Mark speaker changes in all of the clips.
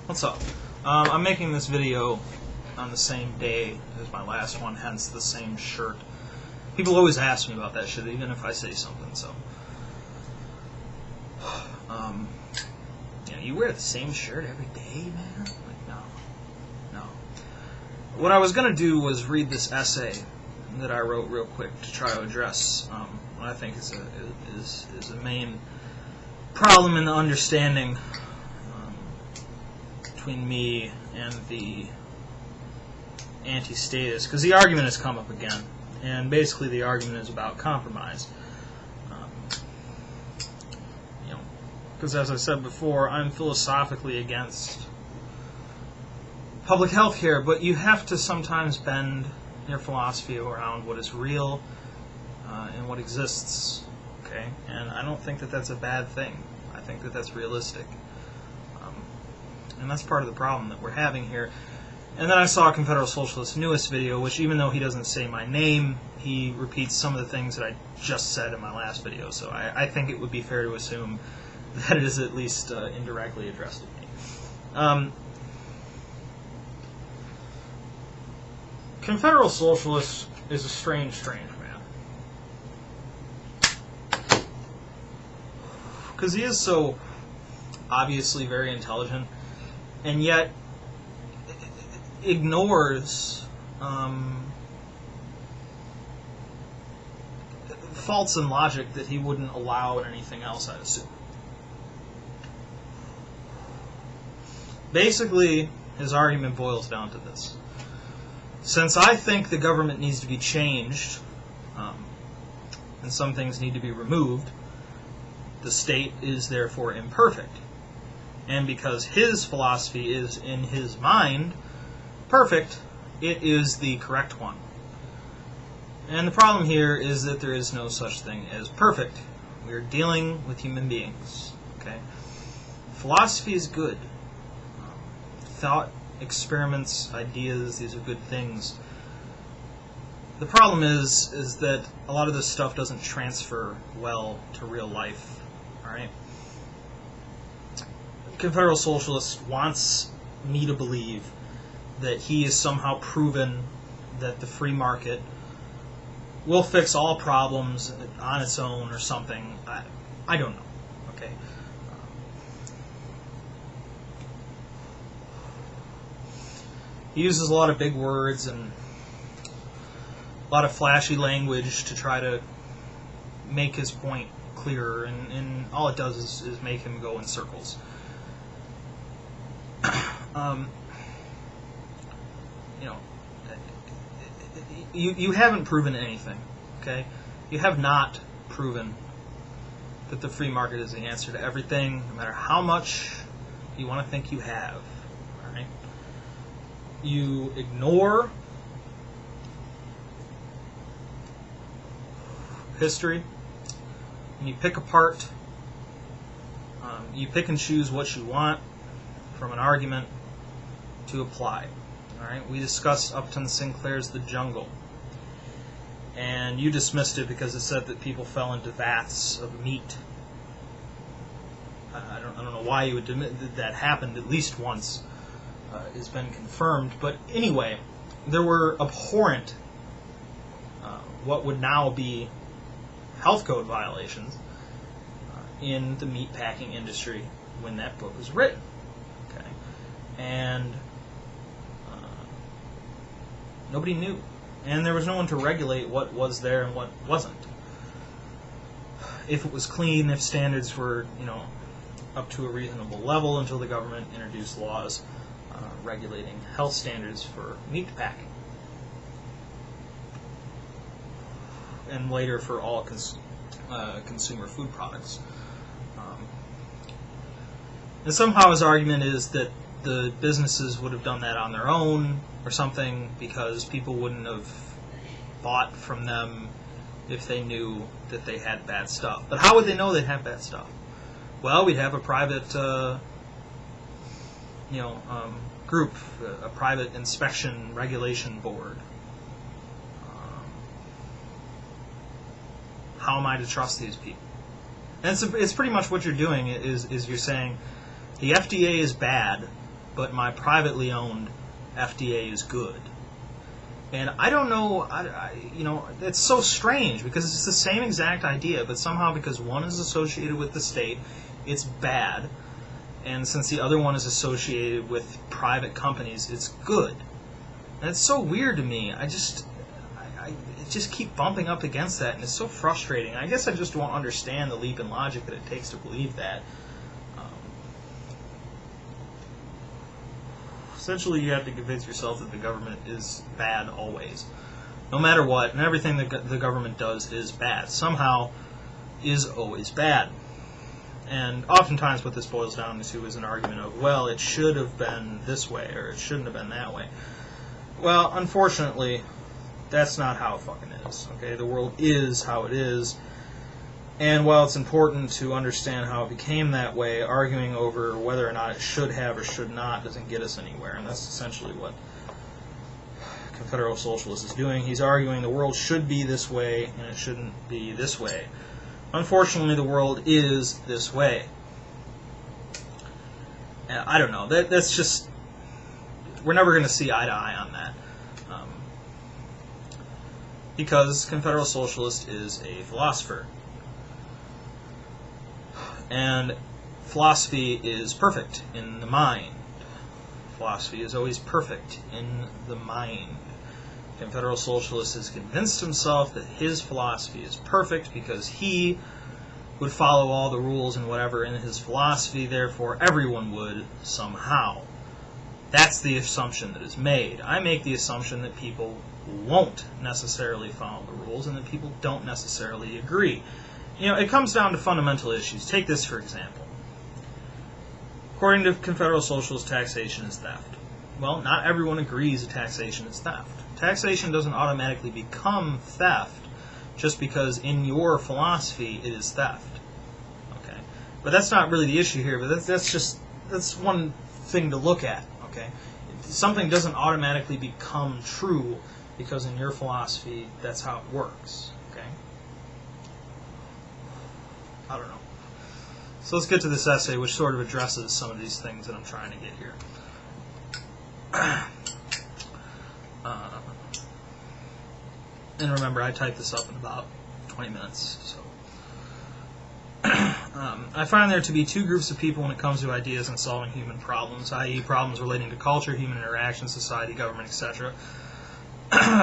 Speaker 1: What's up? I'm making this video on the same day as my last one, hence the same shirt. People always ask me about that shit, even if I say something, so... you wear the same shirt every day, man? Like, no. What I was going to do was read this essay that I wrote real quick to try to address what I think is a main problem in the understanding between me and the anti-statist, because the argument has come up again, and basically the argument is about compromise. Because as I said before, I'm philosophically against public health care, but you have to sometimes bend your philosophy around what is real and what exists, okay? And I don't think that that's a bad thing. I think that that's realistic. And that's part of the problem that we're having here. And then I saw Confederal Socialist's newest video, which even though he doesn't say my name, he repeats some of the things that I just said in my last video. So I think it would be fair to assume that it is at least indirectly addressed to me. Confederal Socialist is a strange man. Because he is so obviously very intelligent, and yet ignores faults in logic that he wouldn't allow in anything else, I'd assume. Basically, his argument boils down to this. Since I think the government needs to be changed, and some things need to be removed, the state is therefore imperfect. And because his philosophy is, in his mind, perfect, it is the correct one. And the problem here is that there is no such thing as perfect. We are dealing with human beings. Okay? Philosophy is good. Thought, experiments, ideas, these are good things. The problem is that a lot of this stuff doesn't transfer well to real life. Alright? Confederal Socialist wants me to believe that he has somehow proven that the free market will fix all problems on its own or something. I don't know. Okay? He uses a lot of big words and a lot of flashy language to try to make his point clearer, and all it does is make him go in circles. You haven't proven anything, okay? You have not proven that the free market is the answer to everything, no matter how much you want to think you have, all right? You ignore history, and you pick apart, you pick and choose what you want from an argument to apply. All right, we discussed Upton Sinclair's The Jungle, and you dismissed it because it said that people fell into vats of meat. I don't know why you would admit that that happened at least once. It's been confirmed, but anyway, there were abhorrent, what would now be health code violations in the meatpacking industry when that book was written. Okay, and nobody knew, and there was no one to regulate what was there and what wasn't. If it was clean, if standards were, up to a reasonable level, until the government introduced laws regulating health standards for meat packing, and later for all consumer food products. And somehow his argument is that the businesses would have done that on their own or something, because people wouldn't have bought from them if they knew that they had bad stuff. But how would they know they had bad stuff? Well, we'd have a private group, a private inspection regulation board. How am I to trust these people? And it's pretty much what you're doing is you're saying the FDA is bad, but my privately owned FDA is good. And I don't know, it's so strange because it's the same exact idea, but somehow because one is associated with the state, it's bad. And since the other one is associated with private companies, it's good. And it's so weird to me. I just keep bumping up against that, and it's so frustrating. I guess I just don't understand the leap in logic that it takes to believe that. Essentially, you have to convince yourself that the government is bad always. No matter what, and everything that the government does is bad. Somehow is always bad. And oftentimes what this boils down to is an argument of, well, it should have been this way, or it shouldn't have been that way. Well, unfortunately, that's not how it fucking is. Okay, the world is how it is. And while it's important to understand how it became that way, arguing over whether or not it should have or should not doesn't get us anywhere. And that's essentially what Confederal Socialist is doing. He's arguing the world should be this way and it shouldn't be this way. Unfortunately, the world is this way. And I don't know. That's just... We're never going to see eye to eye on that. Because Confederal Socialist is a philosopher. And philosophy is perfect in the mind. Philosophy is always perfect in the mind. Confederal Socialist has convinced himself that his philosophy is perfect because he would follow all the rules and whatever in his philosophy, therefore everyone would somehow. That's the assumption that is made. I make the assumption that people won't necessarily follow the rules and that people don't necessarily agree. It comes down to fundamental issues. Take this, for example. According to Confederal Socialist, taxation is theft. Well, not everyone agrees that taxation is theft. Taxation doesn't automatically become theft just because in your philosophy it is theft. Okay, but that's not really the issue here. But that's one thing to look at. Okay, something doesn't automatically become true because in your philosophy that's how it works. Okay. I don't know. So let's get to this essay, which sort of addresses some of these things that I'm trying to get here. And remember, I typed this up in about 20 minutes. So, I find there to be two groups of people when it comes to ideas and solving human problems, i.e. problems relating to culture, human interaction, society, government, etc.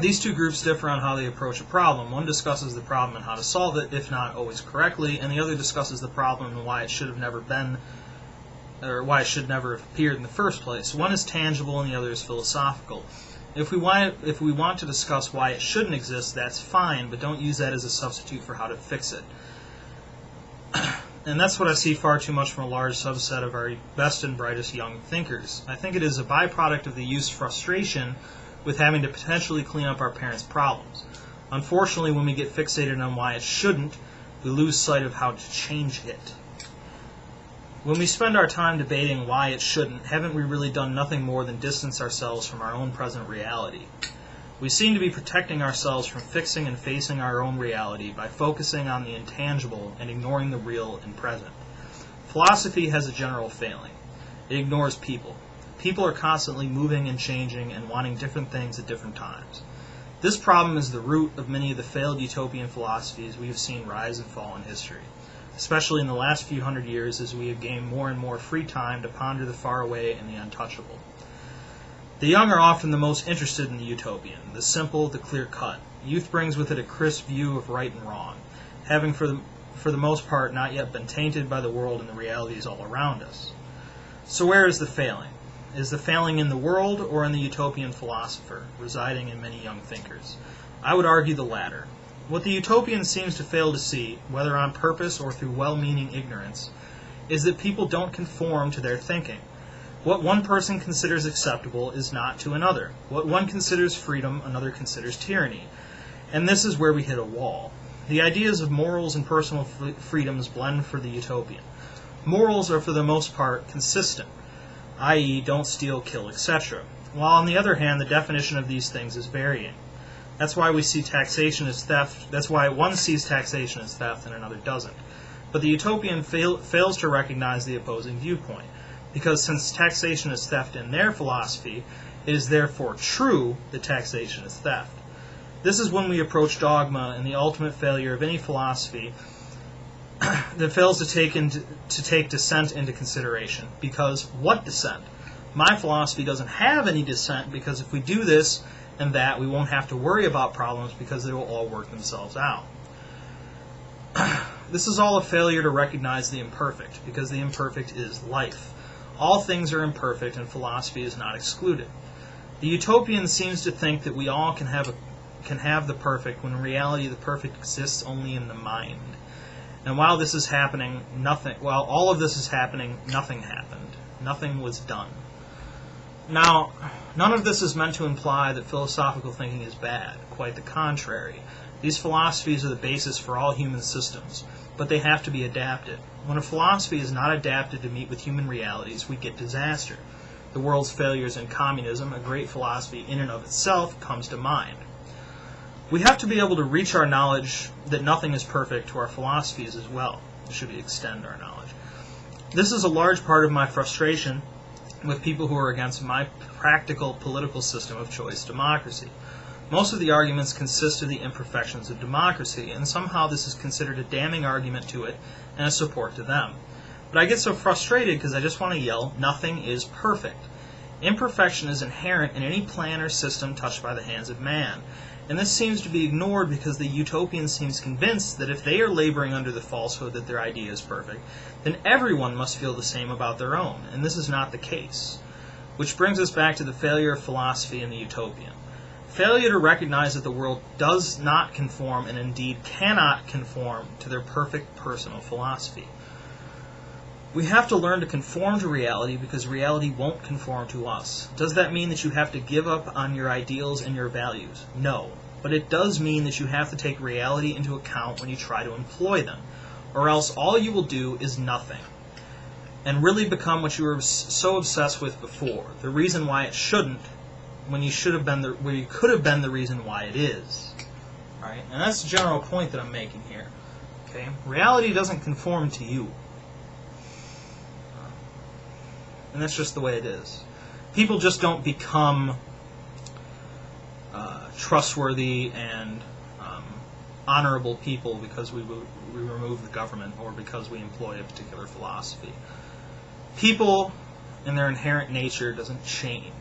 Speaker 1: These two groups differ on how they approach a problem. One discusses the problem and how to solve it, if not always correctly, and the other discusses the problem and why it should have never been, or why it should never have appeared in the first place. One is tangible and the other is philosophical. If we want to discuss why it shouldn't exist, that's fine, but don't use that as a substitute for how to fix it. And that's what I see far too much from a large subset of our best and brightest young thinkers. I think it is a byproduct of the youth's frustration with having to potentially clean up our parents' problems. Unfortunately, when we get fixated on why it shouldn't, we lose sight of how to change it. When we spend our time debating why it shouldn't, haven't we really done nothing more than distance ourselves from our own present reality? We seem to be protecting ourselves from fixing and facing our own reality by focusing on the intangible and ignoring the real and present. Philosophy has a general failing. It ignores people. People are constantly moving and changing and wanting different things at different times. This problem is the root of many of the failed utopian philosophies we have seen rise and fall in history, especially in the last few hundred years as we have gained more and more free time to ponder the faraway and the untouchable. The young are often the most interested in the utopian, the simple, the clear-cut. Youth brings with it a crisp view of right and wrong, having for the most part not yet been tainted by the world and the realities all around us. So where is the failing? Is the failing in the world or in the utopian philosopher, residing in many young thinkers? I would argue the latter. What the utopian seems to fail to see, whether on purpose or through well-meaning ignorance, is that people don't conform to their thinking. What one person considers acceptable is not to another. What one considers freedom, another considers tyranny. And this is where we hit a wall. The ideas of morals and personal freedoms blend for the utopian. Morals are for the most part consistent, i.e. don't steal, kill, etc., while on the other hand the definition of these things is varying. That's why we see taxation as theft. That's why one sees taxation as theft and another doesn't. But the utopian fails to recognize the opposing viewpoint. because since taxation is theft in their philosophy, it is therefore true that taxation is theft. This is when we approach dogma and the ultimate failure of any philosophy that fails to take dissent into consideration. Because what dissent? My philosophy doesn't have any dissent, because if we do this and that, we won't have to worry about problems because they will all work themselves out. This is all a failure to recognize the imperfect, because the imperfect is life. All things are imperfect, and philosophy is not excluded. The utopian seems to think that we all can have the perfect, when in reality the perfect exists only in the mind. And while all of this is happening, nothing happened. Nothing was done. Now, none of this is meant to imply that philosophical thinking is bad. Quite the contrary. These philosophies are the basis for all human systems, but they have to be adapted. When a philosophy is not adapted to meet with human realities, we get disaster. The world's failures in communism, a great philosophy in and of itself, comes to mind. We have to be able to reach our knowledge that nothing is perfect to our philosophies as well. Should we extend our knowledge? This is a large part of my frustration with people who are against my practical political system of choice democracy. Most of the arguments consist of the imperfections of democracy, and somehow this is considered a damning argument to it and a support to them. But I get so frustrated because I just want to yell, nothing is perfect. Imperfection is inherent in any plan or system touched by the hands of man. And this seems to be ignored because the utopian seems convinced that if they are laboring under the falsehood that their idea is perfect, then everyone must feel the same about their own, and this is not the case. Which brings us back to the failure of philosophy and the utopian. Failure to recognize that the world does not conform, and indeed cannot conform, to their perfect personal philosophy. We have to learn to conform to reality because reality won't conform to us. Does that mean that you have to give up on your ideals and your values? No. But it does mean that you have to take reality into account when you try to employ them, or else all you will do is nothing, and really become what you were so obsessed with before, the reason why it shouldn't, when you should have been where you could have been the reason why it is. Right? And that's the general point that I'm making here. Okay? Reality doesn't conform to you. And that's just the way it is. People just don't become trustworthy and honorable people because we remove the government or because we employ a particular philosophy. People in their inherent nature doesn't change.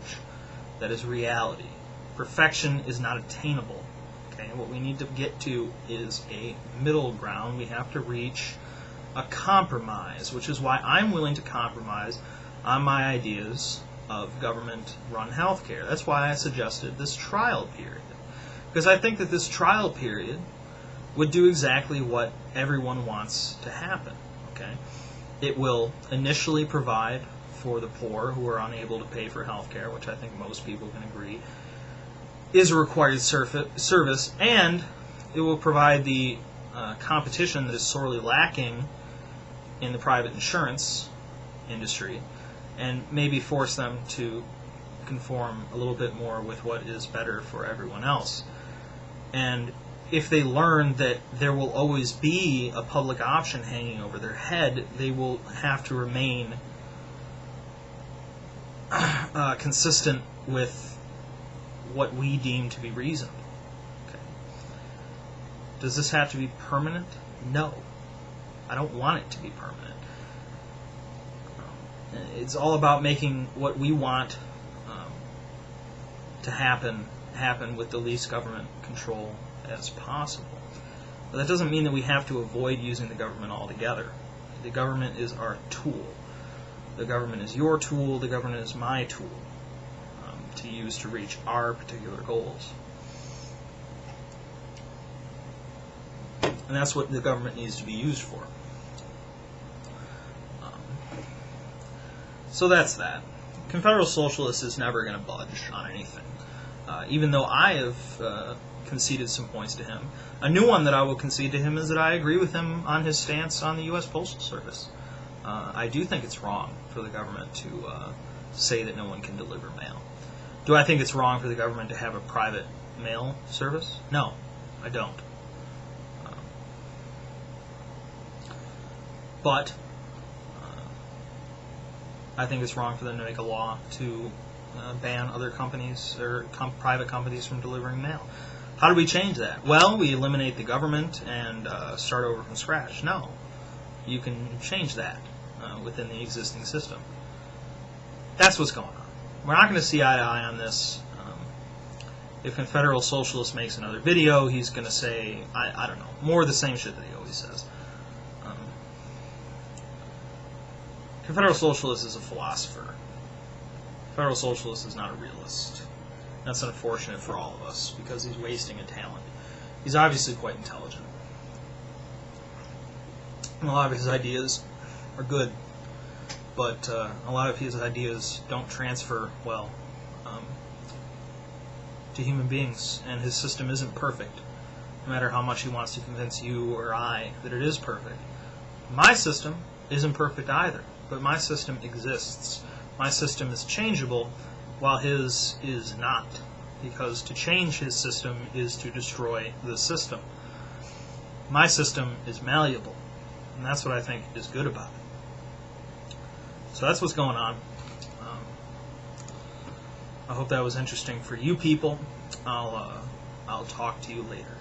Speaker 1: That is reality. Perfection is not attainable. Okay? What we need to get to is a middle ground. We have to reach a compromise, which is why I'm willing to compromise on my ideas of government-run healthcare. That's why I suggested this trial period. Because I think that this trial period would do exactly what everyone wants to happen. Okay? It will initially provide for the poor who are unable to pay for healthcare, which I think most people can agree is a required service, and it will provide the competition that is sorely lacking in the private insurance industry, and maybe force them to conform a little bit more with what is better for everyone else. And if they learn that there will always be a public option hanging over their head, they will have to remain consistent with what we deem to be reasonable. Okay. Does this have to be permanent? No. I don't want it to be permanent. It's all about making what we want to happen with the least government control as possible. But that doesn't mean that we have to avoid using the government altogether. The government is our tool. The government is your tool. The government is my tool to use to reach our particular goals. And that's what the government needs to be used for. So that's that. Confederal Socialist is never going to budge on anything. Even though I have conceded some points to him. A new one that I will concede to him is that I agree with him on his stance on the U.S. Postal Service. I do think it's wrong for the government to say that no one can deliver mail. Do I think it's wrong for the government to have a private mail service? No, I don't. But I think it's wrong for them to make a law to ban other companies or private companies from delivering mail. How do we change that? Well, we eliminate the government and start over from scratch. No. You can change that within the existing system. That's what's going on. We're not going to see eye to eye on this. If Confederal Socialist makes another video, he's going to say, I don't know, more of the same shit that he always says. Confederal Socialist is a philosopher. Confederal Socialist is not a realist. That's unfortunate for all of us, because he's wasting a talent. He's obviously quite intelligent. And a lot of his ideas are good, but a lot of his ideas don't transfer well to human beings, and his system isn't perfect, no matter how much he wants to convince you or I that it is perfect. My system isn't perfect either, but my system exists. My system is changeable, while his is not, because to change his system is to destroy the system. My system is malleable, and that's what I think is good about it. So that's what's going on. I hope that was interesting for you people. I'll talk to you later.